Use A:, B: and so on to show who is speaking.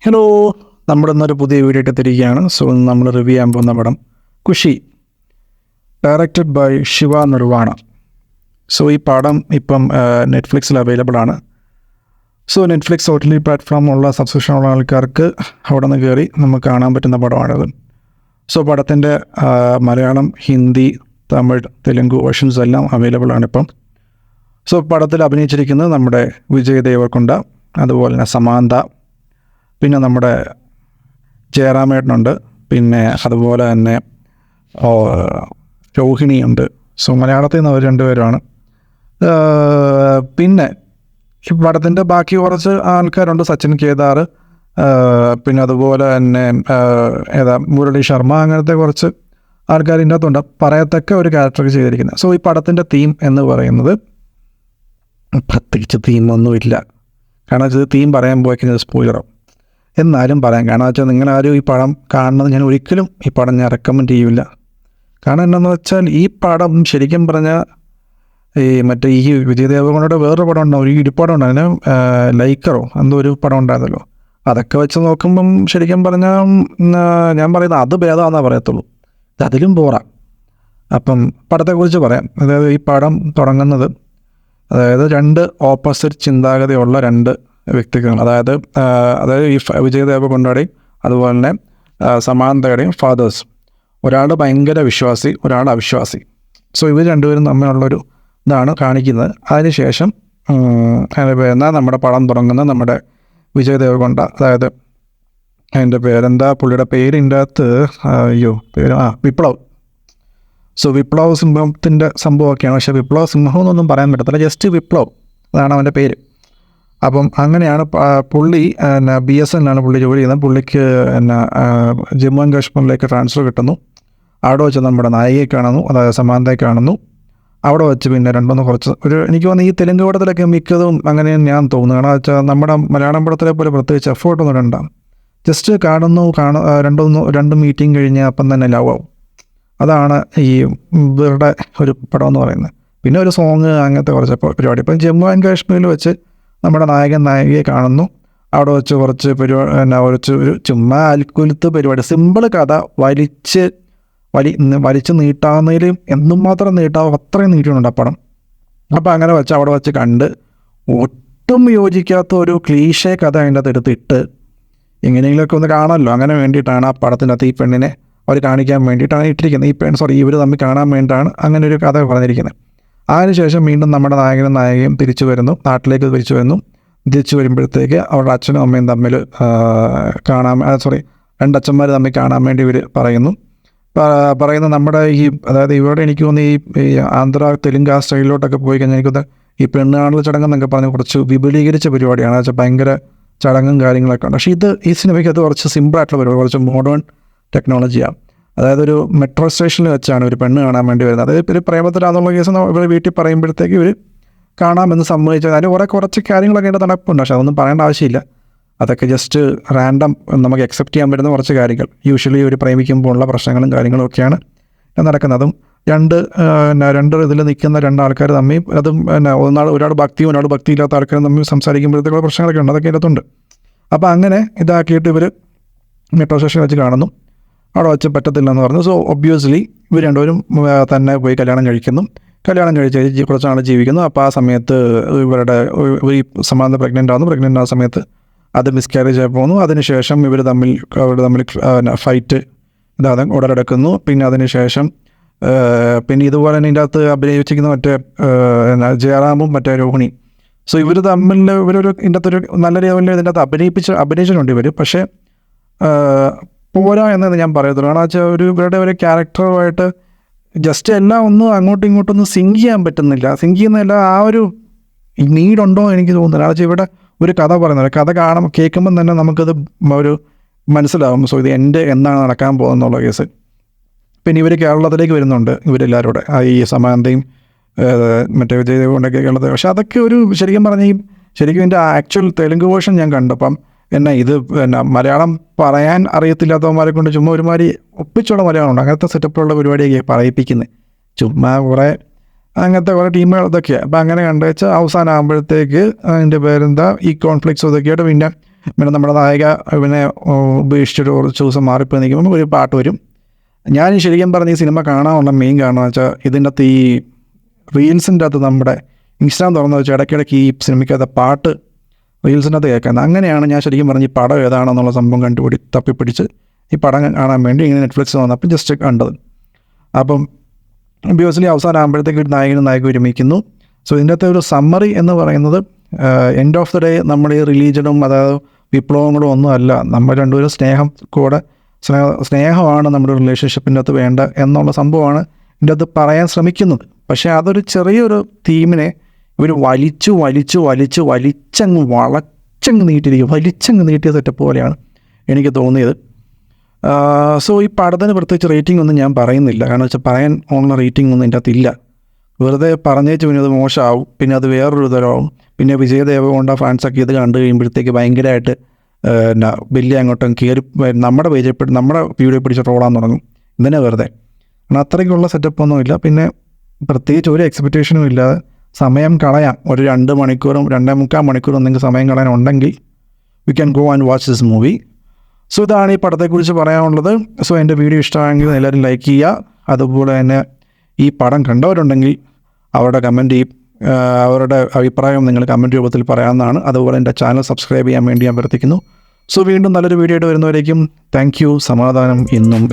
A: Hello, നമ്മുടെ ഇന്നൊരു പുതിയ വീഡിയോ ഇട്ട് തിരിക്കുകയാണ്. സോ നമ്മൾ റിവ്യൂ ചെയ്യാൻ പോകുന്ന പടം Khushi, directed by Shiva Nirvana. So ഈ പടം ഇപ്പം നെറ്റ്ഫ്ലിക്സിൽ അവൈലബിൾ ആണ്. സോ നെറ്റ്ഫ്ലിക്സ് OTT പ്ലാറ്റ്ഫോമുള്ള സബ്സ്ക്രിപ്ഷനുള്ള ആൾക്കാർക്ക് അവിടെ നിന്ന് കയറി നമുക്ക് കാണാൻ പറ്റുന്ന പടമാണിത്. സോ പടത്തിൻ്റെ മലയാളം, ഹിന്ദി, തമിഴ്, തെലുങ്ക് വേർഷൻസ് എല്ലാം അവൈലബിൾ ആണിപ്പം. സോ പടത്തിൽ അഭിനയിച്ചിരിക്കുന്നത് നമ്മുടെ വിജയ് ദേവരകൊണ്ട, അതുപോലെ തന്നെ സമാന്ത, പിന്നെ നമ്മുടെ ജയറാമേട്ടനുണ്ട്, പിന്നെ അതുപോലെ തന്നെ രോഹിണിയുണ്ട്. സോ മലയാളത്തിൽ നിന്ന് അവർ രണ്ടുപേരാണ്. പിന്നെ ഈ പടത്തിൻ്റെ ബാക്കി കുറച്ച് ആൾക്കാരുണ്ട്, സച്ചിൻ കേദാർ, പിന്നെ അതുപോലെ തന്നെ മുരളി ശർമ്മ, അങ്ങനത്തെ കുറച്ച് ആൾക്കാർ ഇതിൻ്റെ അകത്തുണ്ട്. പറയത്തക്ക ഒരു ക്യാരക്ടർ ചെയ്തിരിക്കുന്നത്. സോ ഈ പടത്തിൻ്റെ തീം എന്ന് പറയുന്നത് പ്രത്യേകിച്ച് തീമൊന്നുമില്ല. കാരണം വെച്ചാൽ തീം പറയാൻ പോയി കഴിഞ്ഞാൽ സ്പോയിലറാവും. എന്നാലും പറയാം, കാരണം വെച്ചാൽ നിങ്ങളാരും ഈ പടം കാണുന്നത് ഞാൻ ഒരിക്കലും ഈ പടം ഞാൻ റെക്കമെൻഡ് ചെയ്യില്ല. കാരണം എന്താണെന്ന് വെച്ചാൽ ഈ പടം ശരിക്കും പറഞ്ഞാൽ മറ്റേ ഈ വിജയ് ദേവരകൊണ്ടയുടെ വേറൊരു പടം ഉണ്ടാവും, ഒരു ഇടിപ്പടം ഉണ്ടായിരുന്നു, ലൈക്കറോ എന്തോ ഒരു പടം ഉണ്ടായിരുന്നല്ലോ. അതൊക്കെ വെച്ച് നോക്കുമ്പം ശരിക്കും പറഞ്ഞാൽ ഞാൻ പറയുന്നത് അത് ഭേദമാണെന്നാണ് പറയത്തുള്ളൂ. അതിലും പോറാം. അപ്പം പടത്തെക്കുറിച്ച് പറയാം. അതായത് ഈ പടം തുടങ്ങുന്നത്, അതായത് രണ്ട് ഓപ്പോസിറ്റ് ചിന്താഗതിയുള്ള രണ്ട് വ്യക്തികൾ, അതായത് ഈ വിജയ് ദേവരകൊണ്ടയുടെയും അതുപോലെ തന്നെ സമാന്തയുടെയും ഫാദേഴ്സ്. ഒരാൾ ഭയങ്കര വിശ്വാസി, ഒരാൾ അവിശ്വാസി. സോ ഇവർ രണ്ടുപേരും തമ്മിലുള്ളൊരു ഇതാണ് കാണിക്കുന്നത്. അതിനുശേഷം എന്നാൽ നമ്മുടെ പടം തുടങ്ങുന്നത് നമ്മുടെ വിജയ് ദേവരകൊണ്ട, അതായത് അതിൻ്റെ പേരെന്താ, പുള്ളിയുടെ പേരിൻ്റെ അകത്ത് വിപ്ലവ്. സോ വിപ്ലവ് സിംഹത്തിൻ്റെ സംഭവമൊക്കെയാണ്. പക്ഷേ വിപ്ലവ് സിംഹം എന്നൊന്നും പറയാൻ പറ്റത്തില്ല, ജസ്റ്റ് വിപ്ലവ്, അതാണ് അവൻ്റെ പേര്. അപ്പം അങ്ങനെയാണ് പുള്ളി BSNലാണ് പുള്ളി ജോലി ചെയ്യുന്നത്. പുള്ളിക്ക് ജമ്മു ആൻഡ് കാശ്മീരിലേക്ക് ട്രാൻസ്ഫർ കിട്ടുന്നു. അവിടെ വെച്ച് നമ്മുടെ നായികയെ കാണുന്നു, അതായത് സമാന്തയെ കാണുന്നു. അവിടെ വെച്ച് പിന്നെ കുറച്ച് എനിക്ക് തോന്നുന്നു ഈ തെലുങ്ക് പടത്തിലൊക്കെ മിക്കതും അങ്ങനെ ഞാൻ തോന്നുന്നു. കാരണം വെച്ചാൽ നമ്മുടെ മലയാളം പടത്തിലെ പോലെ പ്രത്യേകിച്ച് എഫേർട്ടൊന്നും ഇടണ്ടാകും. ജസ്റ്റ് രണ്ട് മീറ്റിംഗ് കഴിഞ്ഞ് അപ്പം തന്നെ ലവ് ആവും. അതാണ് ഈ ഇവരുടെ ഒരു പടം എന്ന് പറയുന്നത്. പിന്നെ ഒരു സോങ്, അങ്ങനത്തെ കുറച്ച് പരിപാടി. ഇപ്പം ജമ്മു ആൻഡ് കാശ്മീരിൽ വെച്ച് നമ്മുടെ നായികയെ കാണുന്നു. അവിടെ വെച്ച് കുറച്ച് ഒരു ചുമ്മാ അൽക്കുലത്ത് പരിപാടി, സിമ്പിൾ കഥ, വലിച്ച് നീട്ടാവുന്നതിൽ എന്തും മാത്രം നീട്ടാവും അത്രയും നീട്ടിയിട്ടുണ്ട് ആ പടം. അപ്പം അങ്ങനെ വെച്ച് അവിടെ വെച്ച് കണ്ട് ഒട്ടും യോജിക്കാത്ത ഒരു ക്ലീശേ കഥ അതിൻ്റെ അകത്ത് എടുത്തിട്ട് എങ്ങനെയെങ്കിലുമൊക്കെ ഒന്ന് കാണാമല്ലോ, അങ്ങനെ വേണ്ടിയിട്ടാണ് ആ പടത്തിനകത്ത് ഈ പെണ്ണിനെ അവർ കാണിക്കാൻ വേണ്ടിയിട്ടാണ് ഇട്ടിരിക്കുന്നത്. ഇവർ തമ്മിൽ കാണാൻ വേണ്ടിയിട്ടാണ് അങ്ങനെ ഒരു കഥ പറഞ്ഞിരിക്കുന്നത്. അതിനുശേഷം വീണ്ടും നമ്മുടെ നായകനും നായികയും നാട്ടിലേക്ക് തിരിച്ചു വരുന്നു. തിരിച്ചു വരുമ്പോഴത്തേക്ക് അവരുടെ അച്ഛനും അമ്മയും തമ്മിൽ രണ്ടച്ഛന്മാർ തമ്മിൽ കാണാൻ വേണ്ടി ഇവർ പറയുന്നു നമ്മുടെ അതായത് ഇവിടെ എനിക്ക് തോന്നുന്നു ഈ ആന്ധ്ര തെലുങ്ക് ആ സ്റ്റൈലിലോട്ടൊക്കെ പോയി കഴിഞ്ഞാൽ എനിക്ക് ഈ പെണ്ണുകാണൽ ചടങ്ങെന്നൊക്കെ പറഞ്ഞ് കുറച്ച് വിപുലീകരിച്ച പരിപാടിയാണ്. വെച്ചാൽ ഭയങ്കര ചടങ്ങും കാര്യങ്ങളൊക്കെ ഉണ്ട്. പക്ഷേ ഈ സിനിമയ്ക്ക് അത് കുറച്ച് സിമ്പിളായിട്ടുള്ള പരിപാടി, കുറച്ച് മോഡേൺ ടെക്നോളജിയാണ്. അതായത് ഒരു മെട്രോ സ്റ്റേഷനിൽ വെച്ചാണ് ഒരു പെണ്ണ് കാണാൻ വേണ്ടി വരുന്നത്. അതായത് ഒരു പ്രേമത്തിലാണെന്നുള്ള കേസ് ഇവർ വീട്ടിൽ പറയുമ്പോഴത്തേക്ക് ഇവർ കാണാമെന്ന് സമ്മതിച്ചത്. അതിന് കുറച്ച് കാര്യങ്ങളൊക്കെ അതിൻ്റെ നടപ്പുണ്ട്. പക്ഷേ അതൊന്നും പറയേണ്ട ആവശ്യമില്ല. അതൊക്കെ ജസ്റ്റ് റാൻഡം നമുക്ക് അക്സെപ്റ്റ് ചെയ്യാൻ പറ്റുന്ന കുറച്ച് കാര്യങ്ങൾ. യൂഷ്വലി ഒരു പ്രേമിക്കുമ്പോൾ ഉള്ള പ്രശ്നങ്ങളും കാര്യങ്ങളും ഒക്കെയാണ് നടക്കുന്നത്. അതും രണ്ട് ഇതിൽ നിൽക്കുന്ന രണ്ടാൾക്കാർ തമ്മിൽ, അതും ഒരാൾ ഭക്തിയും ഒരാൾ ഭക്തിയില്ലാത്ത ആൾക്കാരും തമ്മിൽ സംസാരിക്കുമ്പോഴത്തേക്കുള്ള പ്രശ്നങ്ങളൊക്കെ ഉണ്ട്. അതൊക്കെ ഇതിനകത്തുണ്ട്. അപ്പോൾ അങ്ങനെ ഇതാക്കിയിട്ട് ഇവർ മെട്രോ സ്റ്റേഷനിൽ വെച്ച് കാണുന്നു. അവിടെ വെച്ച് പറ്റത്തില്ലെന്ന് പറഞ്ഞു. സോ ഒബ്വിയസ്ലി ഇവർ രണ്ടുപേരും തന്നെ പോയി കല്യാണം കഴിച്ച് കുറച്ച് നാൾ ജീവിക്കുന്നു. അപ്പോൾ ആ സമയത്ത് ഈ സമാന്ത പ്രഗ്നൻ്റ് ആവുന്ന സമയത്ത് അത് മിസ്കാരേജ് ആയി പോകുന്നു. അതിനുശേഷം ഇവർ തമ്മിൽ ഫൈറ്റ് ഉടലെടുക്കുന്നു. പിന്നെ അതിനുശേഷം ഇതുപോലെ തന്നെ ഇതിൻ്റെ അകത്ത് അഭിനയിച്ചിരിക്കുന്ന ജയറാമും രോഹിണി. സോ ഇവർ തമ്മിൽ ഇതിൻ്റെ അകത്തൊരു നല്ല ലെവലിൽ ഇതിൻ്റെ അകത്ത് അഭിനയിച്ചിട്ടുണ്ട് ഇവർ. പക്ഷേ പോരാ എന്നത് ഞാൻ പറയത്തുള്ളൂ. കാരണം വെച്ചാൽ ഇവരുടെ ഒരു ക്യാരക്ടറുമായിട്ട് ജസ്റ്റ് എല്ലാം ഒന്നും അങ്ങോട്ടും ഇങ്ങോട്ടൊന്നും സിങ്ക് ചെയ്യാൻ പറ്റുന്നില്ല. സിങ്ക് ചെയ്യുന്നതല്ല, ആ ഒരു നീഡുണ്ടോ എനിക്ക് തോന്നുന്നില്ല. കാരണം വെച്ചാൽ ഇവിടെ ഒരു കഥ പറയുന്നത്, കഥ കേൾക്കുമ്പം തന്നെ നമുക്കത് ഒരു മനസ്സിലാവും. സോ ഇത് എന്താണ് നടക്കാൻ പോകുന്നുള്ള കേസ്. പിന്നെ ഇവർ കേരളത്തിലേക്ക് വരുന്നുണ്ട്, ഇവരെല്ലാവരും കൂടെ, ഈ സമാന്തയും വിജയ് ദേവരകൊണ്ടൊക്കെ കേരളത്തിൽ. പക്ഷെ അതൊക്കെ ശരിക്കും പറഞ്ഞാൽ ശരിക്കും ഇതിൻ്റെ ആക്ച്വൽ തെലുങ്ക് വേർഷൻ ഞാൻ കണ്ടപ്പം ഇത് മലയാളം പറയാൻ അറിയത്തില്ലാത്തവന്മാരെ കൊണ്ട് ചുമ്മാ ഒരുമാതിരി ഒപ്പിച്ചുള്ള മലയാളമുണ്ട്. അങ്ങനത്തെ സെറ്റപ്പിലുള്ള പരിപാടിയൊക്കെ പറയിപ്പിക്കുന്നത്. ചുമ്മാ അങ്ങനത്തെ കുറേ ടീമുകൾ ഇതൊക്കെയാണ്. അപ്പോൾ അങ്ങനെ കണ്ടുവെച്ചാൽ അവസാനം ആകുമ്പോഴത്തേക്ക് അതിൻ്റെ പേരെന്താ ഈ കോൺഫ്ലിക്ട്സ് ഇതൊക്കെയായിട്ട് പിന്നെ പിന്നെ നമ്മുടെ നായിക പിന്നെ ഉപേക്ഷിച്ചിട്ട് കുറച്ച് ദിവസം മാറിപ്പോയി നിൽക്കുമ്പോൾ ഒരു പാട്ട് വരും. ഞാൻ ശരിക്കും പറഞ്ഞ ഈ സിനിമ കാണാനുള്ള മെയിൻ കാരണം എന്ന് വെച്ചാൽ ഇതിൻ്റെ അകത്ത് ഈ റീൽസിൻ്റെ അകത്ത് നമ്മുടെ ഇൻസ്റ്റാഗ്രാം തുറന്ന് വെച്ചാൽ ഇടയ്ക്കിടയ്ക്ക് ഈ സിനിമയ്ക്കകത്ത് പാട്ട് റീൽസിൻ്റെ അകത്ത് കേൾക്കുന്നത്. അങ്ങനെയാണ് ഞാൻ ശരിക്കും പറഞ്ഞ് ഈ പടം ഏതാണെന്നുള്ള സംഭവം തപ്പിപ്പിടിച്ച് ഈ പടം കാണാൻ വേണ്ടി ഇങ്ങനെ നെറ്റ്ഫ്ലിക്സ് വന്നപ്പോൾ ജസ്റ്റ് കണ്ടത്. അപ്പം ഒബ്വിയസ്ലി അവസാനം ആകുമ്പോഴത്തേക്ക് ഒരു നായകൻ ഒരുമിക്കുന്നു. സോ ഇതിൻ്റെ അകത്തെ ഒരു സമ്മറി എന്ന് പറയുന്നത് എൻഡ് ഓഫ് ദ ഡേ നമ്മുടെ ഈ റിലീജനും അതായത് വിപ്ലവങ്ങളും ഒന്നും അല്ല, നമ്മൾ രണ്ടുപേരും സ്നേഹമാണ് നമ്മുടെ റിലേഷൻഷിപ്പിൻ്റെ അകത്ത് വേണ്ട എന്നുള്ള സംഭവമാണ് ഇതിൻ്റെ അകത്ത് പറയാൻ ശ്രമിക്കുന്നത്. പക്ഷേ അതൊരു ചെറിയൊരു തീമിനെ ഇവർ വലിച്ചങ്ങ് നീട്ടിയ സെറ്റപ്പ് പോലെയാണ് എനിക്ക് തോന്നിയത്. സോ ഈ പടത്തിന് പ്രത്യേകിച്ച് റേറ്റിംഗ് ഒന്നും ഞാൻ പറയുന്നില്ല, കാരണം വെച്ചാൽ പറയാൻ ഉള്ള റേറ്റിംഗ് ഒന്നും ഇതിൻ്റെ അകത്തില്ല. വെറുതെ പറഞ്ഞേച്ച് പിന്നെ അത് മോശമാവും, പിന്നെ അത് വേറൊരു തരമാവും. പിന്നെ വിജയ് ദേവരകൊണ്ട ഫാൻസൊക്കെ ഇത് കണ്ടു കഴിയുമ്പോഴത്തേക്ക് ഭയങ്കരമായിട്ട് വലിയ അങ്ങോട്ടും കയറി നമ്മുടെ വീഡിയോ പിടിച്ച് ട്രോളാൻ തുടങ്ങും. ഇതിനെ വെറുതെ കാരണം അത്രയ്ക്കുള്ള സെറ്റപ്പൊന്നുമില്ല. പിന്നെ പ്രത്യേകിച്ച് ഒരു എക്സ്പെക്റ്റേഷനും ഇല്ലാതെ സമയം കളയാം. ഒരു 2 മണിക്കൂറും 2.25 മണിക്കൂറും നിങ്ങൾക്ക് സമയം കളയാനുണ്ടെങ്കിൽ you can go and watch this movie. So ഇതാണ് ഈ പടത്തെക്കുറിച്ച് പറയാനുള്ളത്. സോ എൻ്റെ വീഡിയോ ഇഷ്ടമായെങ്കിൽ എല്ലാവരും ലൈക്ക് ചെയ്യുക. അതുപോലെ തന്നെ ഈ പടം കണ്ടവരുണ്ടെങ്കിൽ അവരുടെ അഭിപ്രായം നിങ്ങൾ കമൻറ്റ് രൂപത്തിൽ പറയാവുന്നതാണ്. അതുപോലെ എൻ്റെ ചാനൽ സബ്സ്ക്രൈബ് ചെയ്യാൻ വേണ്ടി ഞാൻ അഭ്യർത്ഥിക്കുന്നു. സോ വീണ്ടും നല്ലൊരു വീഡിയോ ആയിട്ട് വരുന്നവരേക്കും താങ്ക് യു. സമാധാനം എന്നും